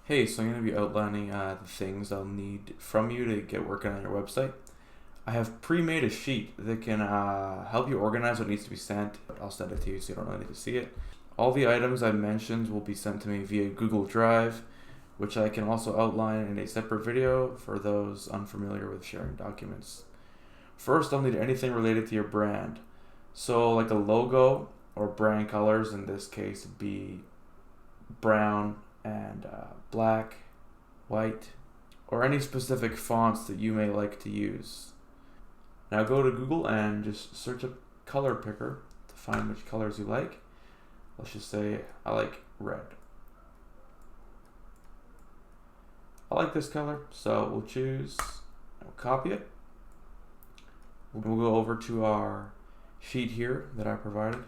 Hey, so I'm going to be outlining the things I'll need from you to get working on your website. I have pre-made a sheet that can help you organize what needs to be sent. I'll send it to you so you don't really need to see it. All the items I mentioned will be sent to me via Google Drive, which I can also outline in a separate video for those unfamiliar with sharing documents. First, I'll need anything related to your brand. So like a logo or brand colors, in this case, would be brown and black, white, or any specific fonts that you may like to use. Now go to Google and just search up color picker to find which colors you like. Let's just say I like red. I like this color, so we'll choose, we'll copy it. We'll go over to our sheet here that I provided,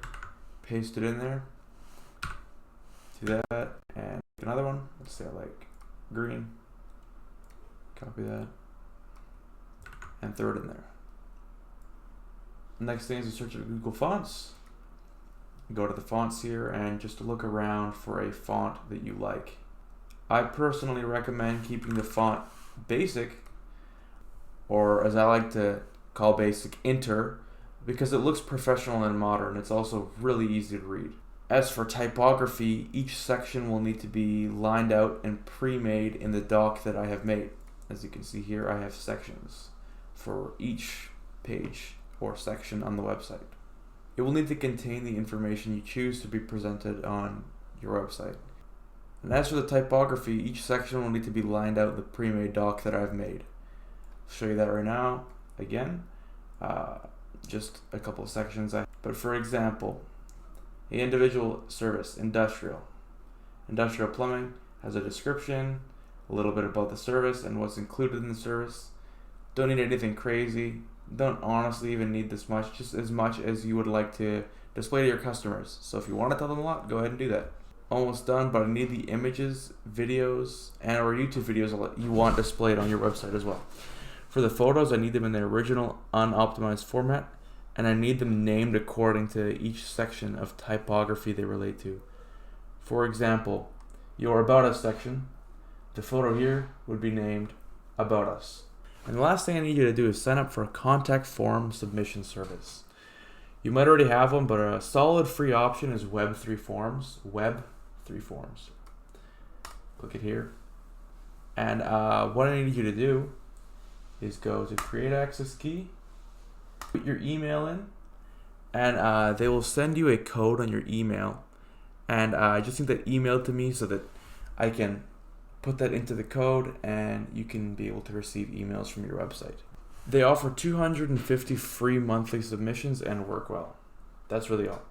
paste it in there, do that, and another one. Let's say I like green, copy that, and throw it in there. Next thing is to search at Google Fonts. Go to the fonts here and just look around for a font that you like. I personally recommend keeping the font basic, or as I like to call basic, Inter, because it looks professional and modern. It's also really easy to read. As for typography, each section will need to be lined out and pre-made in the doc that I have made. As you can see here, I have sections for each page or section on the website. It will need to contain the information you choose to be presented on your website. And as for the typography, each section will need to be lined out in the pre-made doc that I've made. I'll show you that right now. Again, just a couple of sections. But for example, the individual service, industrial plumbing, has a description, a little bit about the service and what's included in the service. Don't need anything crazy. Don't honestly even need this much, just as much as you would like to display to your customers. So if you want to tell them a lot, go ahead and do that. Almost done, but I need the images, videos, and or YouTube videos you want displayed on your website as well. For the photos, I need them in their original unoptimized format, and I need them named according to each section of typography they relate to. For example, your About Us section, the photo here would be named About Us. And the last thing I need you to do is sign up for a contact form submission service. You might already have one, but a solid free option is Web3 Forms. Web3 Forms. Click it here. And what I need you to do is go to Create Access Key, put your email in, and they will send you a code on your email. And I just need that emailed to me so that I can put that into the code and you can be able to receive emails from your website. They offer 250 free monthly submissions and work well. That's really all.